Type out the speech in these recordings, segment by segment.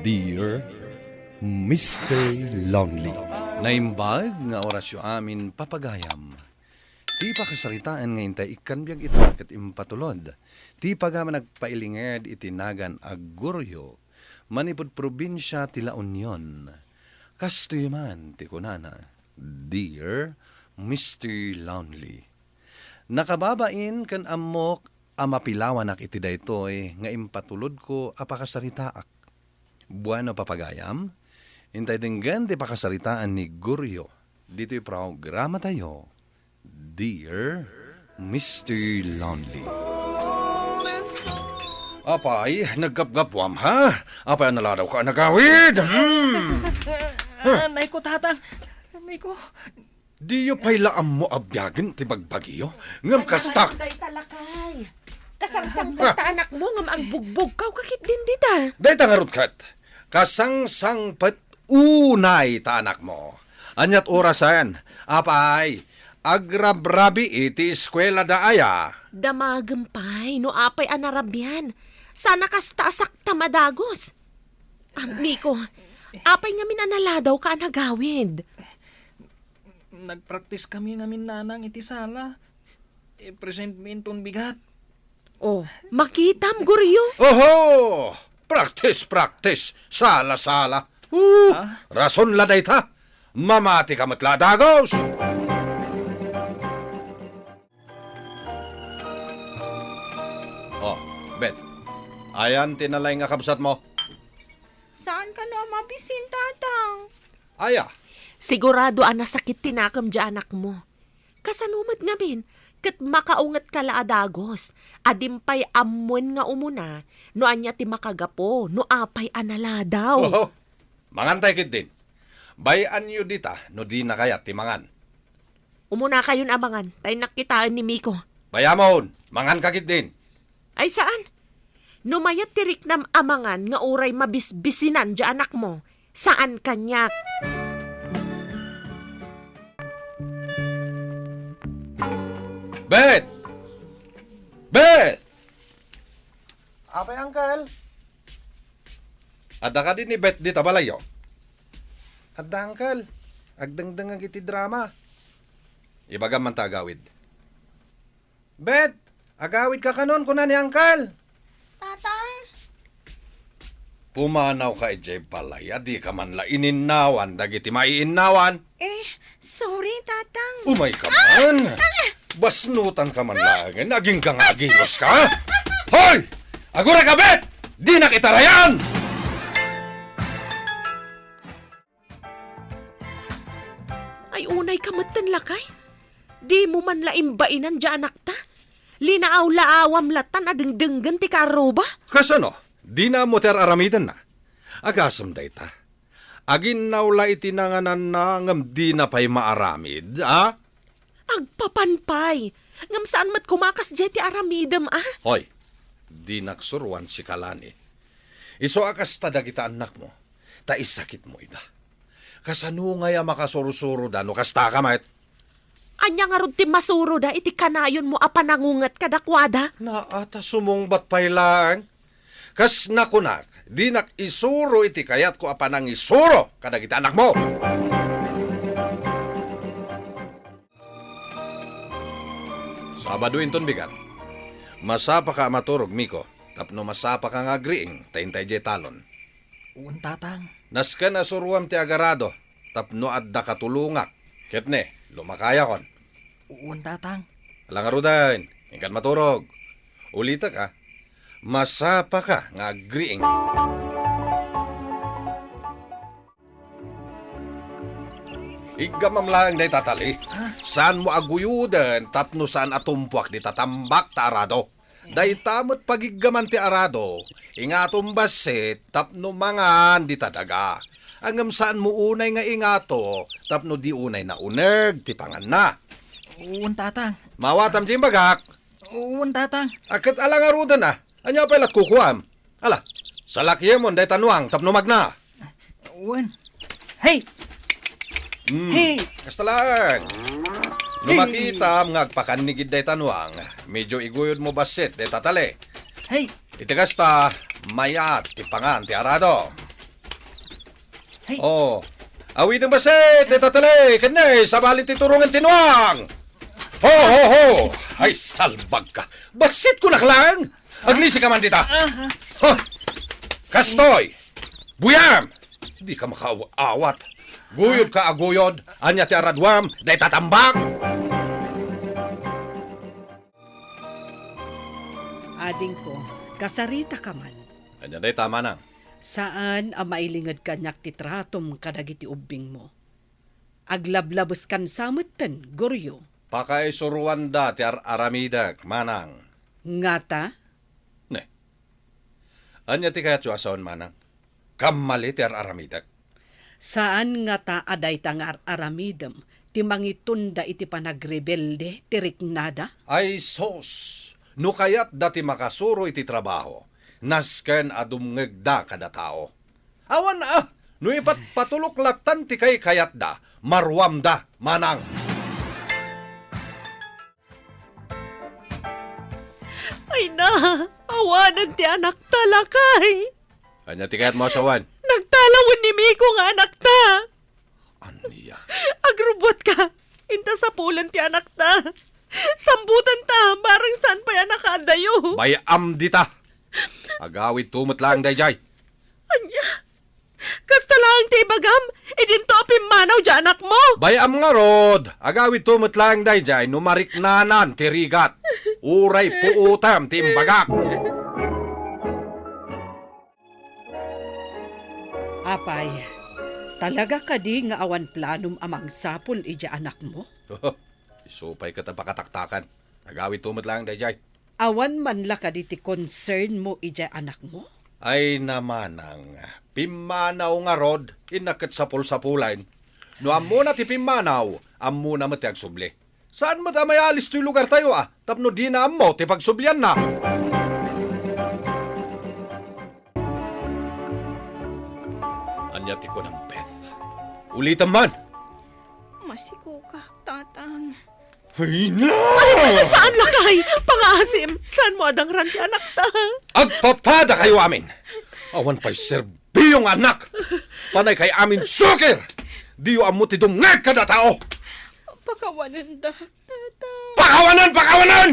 Dear Mr. Lonely. Naimbag nga orasyo amin papagayam. Ti pakasaritaan ngayon tayo ikanbiyag ita kat impatulod. Ti pagama nagpailinged itinagan aguryo. Manipod probinsya ti La Union. Kastoy man ti kunana. Dear Mr. Lonely. Nakababain kan amok amapilawanak iti daytoy nga impatulod ko apakasaritaak. Bueno papagayam. Intay dinggan ti pakasaritaan ni Guryo. Dito'y programa tayo. Dear Mr. Lonely. Apay, naggapgapwam ha? Apay, naladaw ka nagawid? Nay ko, tatang. Nay ko. Diyo pa'y laam mo abyagan ti bagbagiyo? Ngam kastak. Day talakay. Kasangsang ta anak mo ngam ang bugbog kaw kakit din dita. Day tangarot kat. Kasangsang pat unay ta anak mo. Anyat orasan. Apay, agrabrabi iti eskwela da aya. Damagampay no apay anarabyan. Sana kastaasak tamadagos. Miko, apay nga minanaladaw ka anagawid. Nagpraktis kami namin nanang iti sala. I-present mi inton bigat. Oh, makitam Guryo. Oho! Practice. Sala. Rason la dayta. Mamati ka matladagos. Oh, Bet. Ayan tinalay nga kabsat mo. Saan ka na mabisin, tatang? Aya. Sigurado nasakit tinakam dya anak mo. Kasanumat nga bin, kat makaungat ka laadagos. Adimpay amon nga umuna, no anya ti makagapo, no apay analadaw. Oho. Mangantay kit din. Bayan nyo dita, no di na kaya timangan. Umuna kayon abangan, tayo nakitaan ni Miko. Bayamon, mangan kakit din. Ay saan? Numayat tirik nam amangan nga uray mabisbisinan dya anak mo. Saan kanyak? Bet! Apay, Uncle? Adda ka din ni Bet di tabalayo? Adda, Uncle. Agdangdang ang iti drama. Ibagam man ta agawid. Bet! Agawid ka kanon kuna ni Uncle. Tatang? Pumanaw ka ijay balay. Di ka man la ininawan. Dagiti maiinawan. Sorry, tatang. Umay ka man. Basnutan ka man lang. Naging kang agilos ka. Hoy! Agura ka, Bet! Di na kitarayan! Ay unay kamatan lakay. Di mo man laimbainan dya anak ta. Linaaw-laawam latan adengdenggan ti karuba. Kasano? Di na mo ter aramidan na. Agasam day ta. Agin nawla itinanganan na ngam di na pa'y maaramid, ha? Agpapanpay. Ngam saan mat kumakas dya ti aramidam Hoy, di naksuruan si Kalani. Iso akas tada kita anak mo. Ta isakit mo ita. Kasano ngaya makasurusuro da no kasta ka mayat? Anya nga rod ti masuro da iti kanayon mo apanangungat kadakwada. Naata sumungbat pa'y lang. Kas nakunak, di nak isuro iti kayat ko apanang isuro kada kita anak mo. Sabado inton bigat. Masapa ka maturog, Miko. Tapno masapa ka nga agriing, tayintay jay talon. Uwan, tatang. Naska na suruam ti agarado, tapno adda katulungak. Ketne, lumakaya kon. Uwan, tatang. Alang arudan, ingkan maturog. Ulita ka, masapa ka nga agriing. Igamam lang day tatali. Saan mo aguyudan tapno saan atumpuak di tatambak ta arado. Day tamot pagigaman ti arado. Ingatom basit tapno mangan di tadaga. Angam saan mo unay nga ingato tapno di unay na uneg ti pangan na. Uwan, tatang. Mawatam ti bagak. Uwan, tatang. Akat alang arudan na. Anya pa ilat kukuam. Ala, salakyemon day tanuang tapno magna. Uwan. Hey! Hey! Kasta lang. Lumakitam nga agpakanigid day tanuang. Medyo iguyod mo basit day tatali. Hey! Iti kasta mayat ti pangan ti arado. Oh, awit ng basit, tatalay, kanay, sabalin titurungan tinuang. Ho, ho, ho! Ay, salbag ka. Basit ko naklang. Aglisi ka man dita. Ha! Kastoy! Buyam! Di ka makaawat. Guyod ka aguyod, anya ti aradwam, day tatambak. Ading ko, kasarita ka man. Anya day tama na. Saan ang mailingad kanyak ti tratom kadagiti ubing mo? Aglablabos kan samutan, guryo. Pakay suruan da ti aramidak, manang. Ngata, Ne. Anya ti kayat yu asawan manang. Kamali ti aramidak. saan ngata aday tangar aramidem, ti mangitunda iti panagrebelde, ti riknada? Ay sos, no kayat dati makasuro iti trabaho, nasken adumngegda kada tao. Awan na, no ipat patuluklatan ti kay kayat da, marwam da, manang. Ay na, awanan ti anak talakay. Anya ti kayat mo asawan? Nagtalawon ni Miko nga anak ta. Aniya. Agrubot ka. Inta sa pulan ti anak ta. Sambutan ta, barang saan pa yan nakadayo. Bayam dita. Agawid tumot lang dayjay. Anya, kasta lang ti bagam, idinto pimanaw di anak mo. Bayam nga rod. Agawid tumot lang dayjay, numariknanan ti rigat. Uray puutam ti imbagak. Apay, talaga ka di nga awan planum amang sapul ija anak mo? Isupay ka pakataktakan. Agawid tumot lang dayjay. Awan man la ka di ti concern mo ija anak mo? Ay namanang, pimanaw nga rod, inakat sa pulsapulain. No ammo na ti pimanaw, ammo na mati agsubli. Saan mo may alis to'y lugar tayo Tapno di na ammo, ti pagsublian na. Anya ti ko ng Beth. Ulitan man. Masiko ka, tatang. Ay na! Saan lakay? Pangasim, saan mo adang ranti anak ta? Agpapada kayo amin. Awan pa'y serbiyong anak. Panay kay amin sukir. Diyo ammo ti dumngag kada tao. Pakawanan da, tatang. Pakawanan! Pakawanan!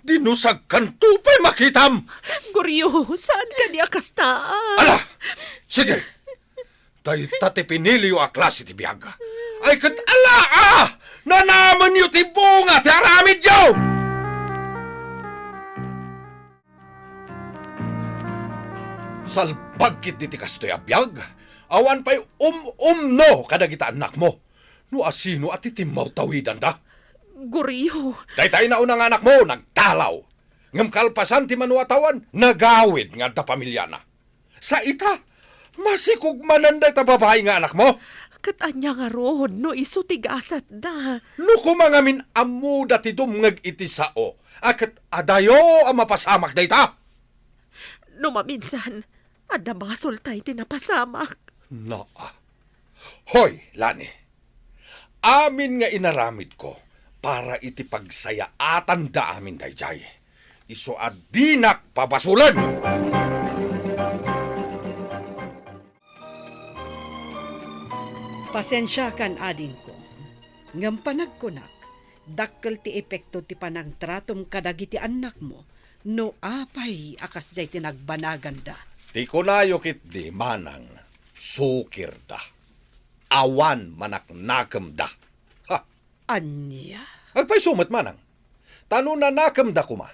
Dinusag kan tupay makitam. Guryo, saan ka di akastaan? Ala! Sige! Tayo tate pinili yung klase ti biyaga. Ay kat ala nanaman yung ti bunga ti aramid yo! Salbag kit di ti kastoy abiyag. Awan pa'y no kadagita anak mo. No asino at itimaw tawidan da. Guryo, Daytay na unang anak mo, nagtalaw. Ngam kalpasan ti manuatawan, nagawid nga da pamilya na. Sa ita, masikugmanan day ta babae nga anak mo. katanya nga rod, no iso tigasat da. No kumangamin amu dati dumngag iti sao, akat adayo ang mapasamak day ta. No maminsan, ada mga sultay tinapasamak. Hoy, Lani. Amin nga inaramid ko para iti pagsayaatan da amin dayjay. Iso adinak pabasulan. Pasensya kan ading ko. Ngam panagkunak, dakkel ti epekto ti panagtratom kadagiti anak mo, no apay akas jay tinagbanagan da. Ti kunayo kit di manang sukir da. Awan manaknakam da. Ha, Anya? agpay sumat manang. Tano na nakam da kuma.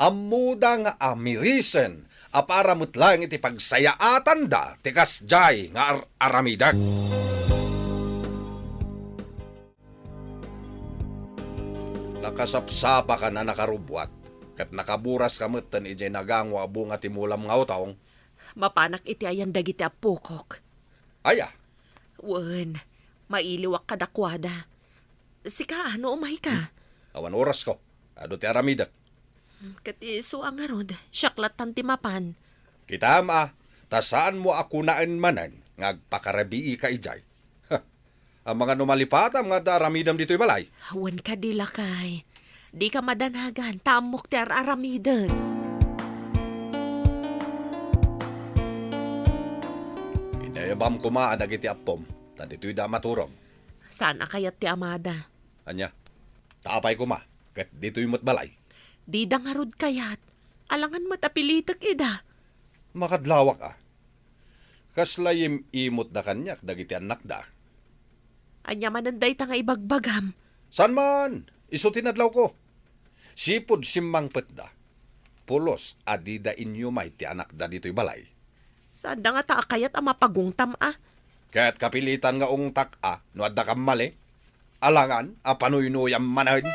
Amuda nga amirisen aparamot lang iti pagsayaatan da tikas jay nga aramidak. Nakasapsapa ka na nakarubwat kat nakaburas kamutan ijay nagangwa bunga timulam nga utawng. Mapanak iti ayan dagiti apukok. Aya, Wen, mailiwak kadakwada. Sika, ano umay ka? awan oras ko. Ado ti aramidak. Kati so ang arod, syaklatan ti mapan. Kita ama, tasaan mo ako naan manan ngagpakarabii ka ijay. Ha, ang mga numalipatam nga daramidam dito'y balay. Wen ka di lakay. Di ka madanagan, tamok ti aramidan. Bam kumaan dagiti apom. Dito'y da maturog. Sana kayat ti amada. Anya, taapay kuma. Kat dito'y matbalay. Di da nga rod kayat. Alangan matapilitak ida. Makadlawak Kaslayim imot da kanyak dagiti anak da. Anya mananday ta nga ibagbagam. San man? Iso tinadlaw ko. Sipod simmang petda. Pulos adida inyo may ti anak da dito'y balay. Saan da nga ta kayat ang mapagungtam Kaya't kapilitan nga ungtak no adda kam mali. Alangan panuynuyam manahin.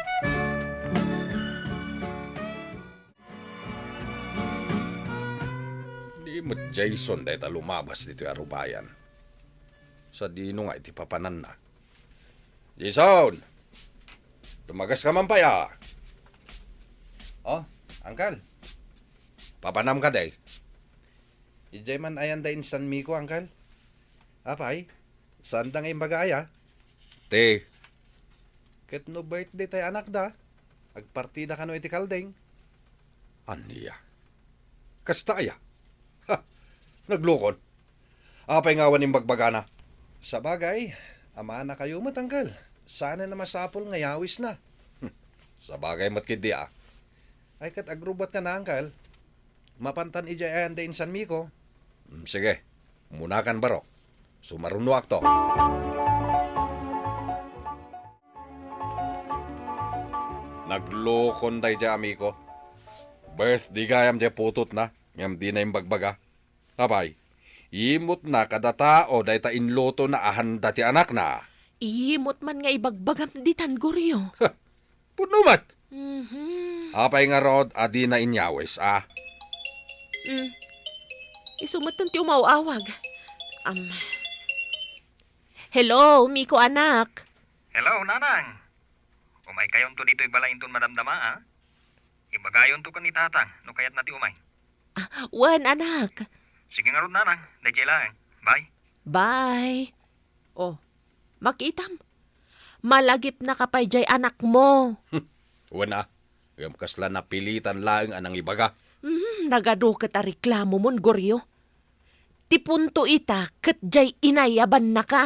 Di mo Jason dahil lumabas dito'y arubayan. Sa dino nga iti papanan na. Jason! Tumagas ka man pa ya. Oh, angkal. Papanam ka day. Ijay man ayan da insan miko, angkal. Apay, saan da ngayon bagaya? Te, ket no birthday tay anak da. Agpartida ka no iti kaldeng. Aniya. Kasta aya. Ha, naglukon. Apay ngawan yung bagbagana. Sa bagay, ama na kayo matanggal. Sana na masapol nga yawis na. Sa bagay matkid di Ay kat agrubat ka na, angkal. Mapantan ijay ayan da insan miko. Sige, munakan barok. Sumarunuak to. Naglokon day dya, amiko. Birthday gayam dya putot na. Ngam di na yung bagbaga. Abay, imot na kada tao day ta inloto na ahanda ti anak na. Ihimot man nga ibagbagam di Guryo. Punumat! Mhm. Apay nga rod, adi na inyawis, Isumat ti umawawag. Hello, Miko anak. Hello, nanang. Umay kayon to dito'y balayin ton madamdama, Ibagayon to ka ni tatang, no kayat nati umay. Wan anak. Sige nga ron, nanang. Dajay lang. Bye. Bye. Oh, makitam. Malagip na kapay jay anak mo. Wana, yung kasla napilitan lang anang ibaga. Nagado ka ta reklamo mon, Guryo. Ti punto ita, kat jay inayaban na ka.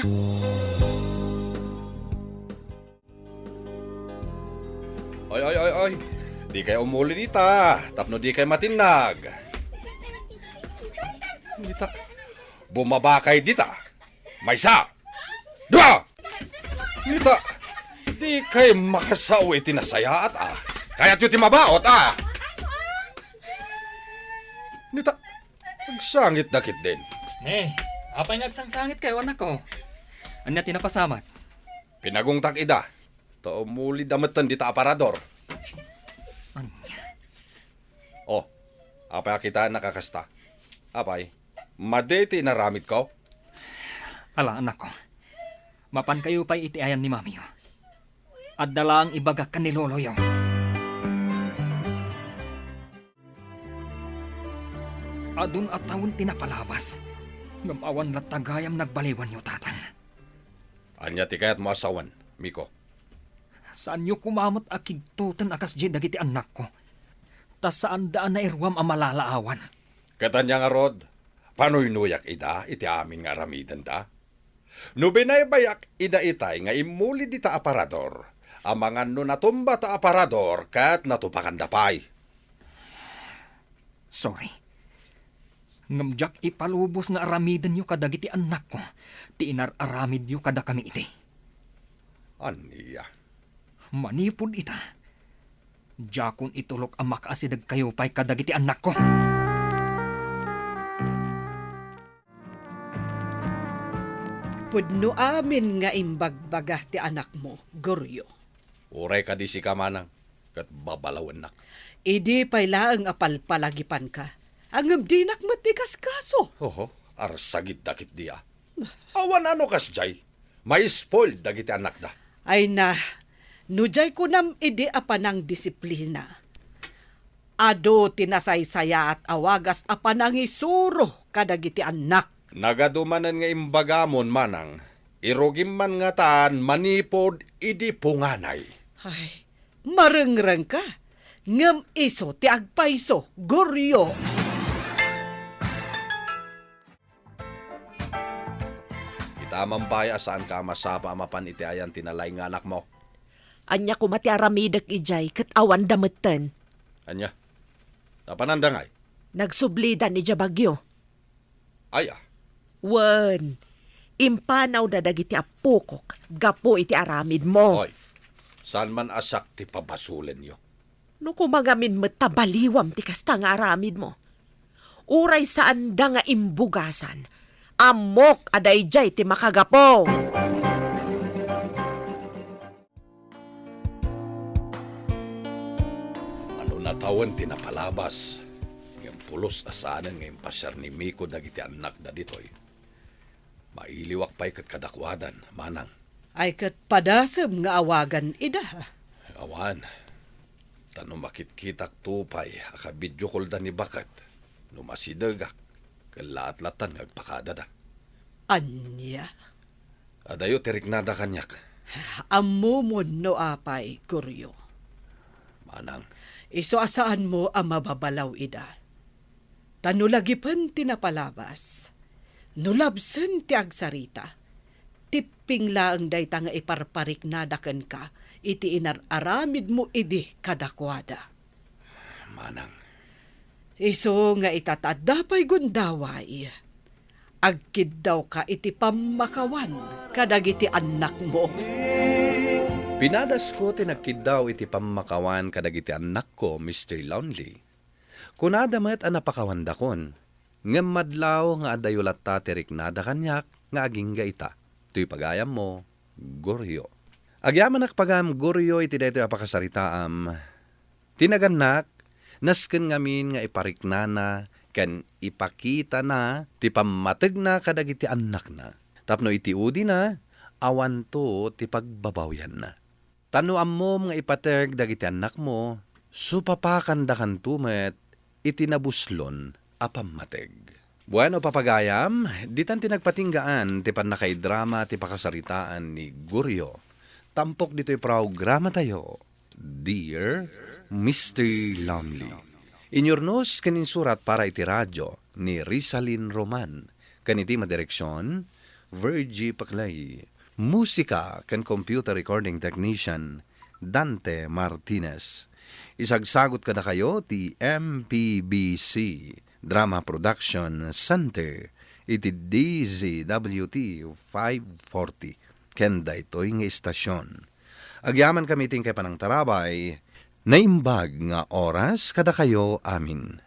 Ay. Di kayo umuli dita. Tapno di kayo matinag. Dita. Bumabakay dita. Maysa. Dua! Dita. Di kayo makasawi tinasayaat Kaya't yung timabaot Dita. Nagsangit dakit din. Apay nagsangsangit kayo, anak ko. Anya tinapasamat? Pinagungtak ida. To umuli damatan dita aparador. Anya? Oh, apay kita nakakasta. Apay, madeti naramit ko. Ala, anak ko. Mapan kayo pa'y itiayan ni mami. At dalang ibagak ka ni lolo yung. Adun at taon tinapalabas. Ngamawan latagayam nagbaliwan yung tatang. Anya ti kayat mo asawan, Miko. Saan nyo kumamot akigtutan akas di dagiti anak ko? Tas saan daan na irwam ang malalaawan? Katanya nga rod, pano'y nuyak ida, iti amin nga ramidan da. No binaybayak ida itay nga imuli di ta aparador, amangan no natumba ta aparador kat natupakan dapay. Sorry. Ngamjak ipalubos nga aramidan nyo kadagiti anak ko. Ti inar-aramid nyo kada kami iti. Aniya. Manipod ita. Jakon itulok ang makaasidag kayo pa'y kadagiti anak ko. Pudno amin nga imbagbaga ti anak mo, Guryo. Uray ka di si kamanang, kat babalawan nak. Idi pay laang apalpalagipan ka. Ang dinak matikas kaso. Oho, arsagid dakit dia. Awan ano kas jay, may spoiled dagiti anak da. Ay na, nujay ko nam idi apanang disiplina. Ado tinasaysaya at awagas apanang isuro kadagiti anak. Nagadumanan nga imbagamon manang, irugim man nga taan manipod idi punganay. Ay, marengreng ka. Ngem iso ti agpaiso, Guryo. Tamang baya saan ka masapa amapan iti ayan tinalay nga anak mo. Anya ko mati aramidak ijay kat awan dametan. Anya? Napanandangay? Nagsublidan ija bagyo. Ay Wen, impanaw da dagiti apukok, gapo iti aramid mo. Oy, saan man asak ti pabasulen yo? No kumagamin matabaliwam ti kasta nga aramid mo. Uray saan da nga imbugasan, amok aday jay ti makagapo. Ano natawan tinapalabas? Ngayon pulos asanan ngayon pasyar ni Miko dagiti anak da ditoy. Mailiwak pa'y kat kadakwadan, manang. Ay kat padasem nga awagan ida. Awan, tanong makitkitak tupay, akabidyo kolda ni bakat. Numasidagak, kalaat-latan ngagpakada da. Anya, Adayo tiriknada kanyak, amumon no apay, Guryo. manang. Iso asaan mo ang mababalaw ida. Tanulagipan tinapalabas. Nulabsen ti agsarita. Tipping laang day nga iparparik nadakan ka, iti inararamid mo idi kadakwada. Manang, Iso nga itatadapay gundaway. Agkid daw ka iti pamakawan, kadagiti anak mo. pinadas ko tinagkid daw iti pamakawan kadagiti anak ko, Mr. Lonely. Kunada met ang napakawandakon, ngem madlaw nga adayulat ta tiriknada kanyak nga aging gaita. Tuy pagayam mo, Guryo. Agyaman nakpagam Guryo iti daytoy apakasaritaam. Tinaganak, nasken ngamin nga ipariknana ken ipakita na ti pammateg na kadagiti anak na. Tapno iti udi na, awan to ti pagbabawyan na. Tanuam mo nga ipateg dagiti anak mo, supapakan da kantumet iti nabuslon apammateg. Bueno papagayam, ditan tinagpatinggaan ti panakaidrama ti pakasaritaan ni Guryo. Tampok dito'y programa tayo, Dear Mr. Lonely. Inyornos kanin surat para iti radyo ni Rizalin Roman. Kaniti madireksyon, Virgie Paclay. Musika kan computer recording technician, Dante Martinez. Isagsagot kada kayo ti MPBC Drama Production Center iti DZWT 540 kenda ito'y nga istasyon. Agyaman kami ting kay panang tarabay, naimbag nga oras kada kayo amin.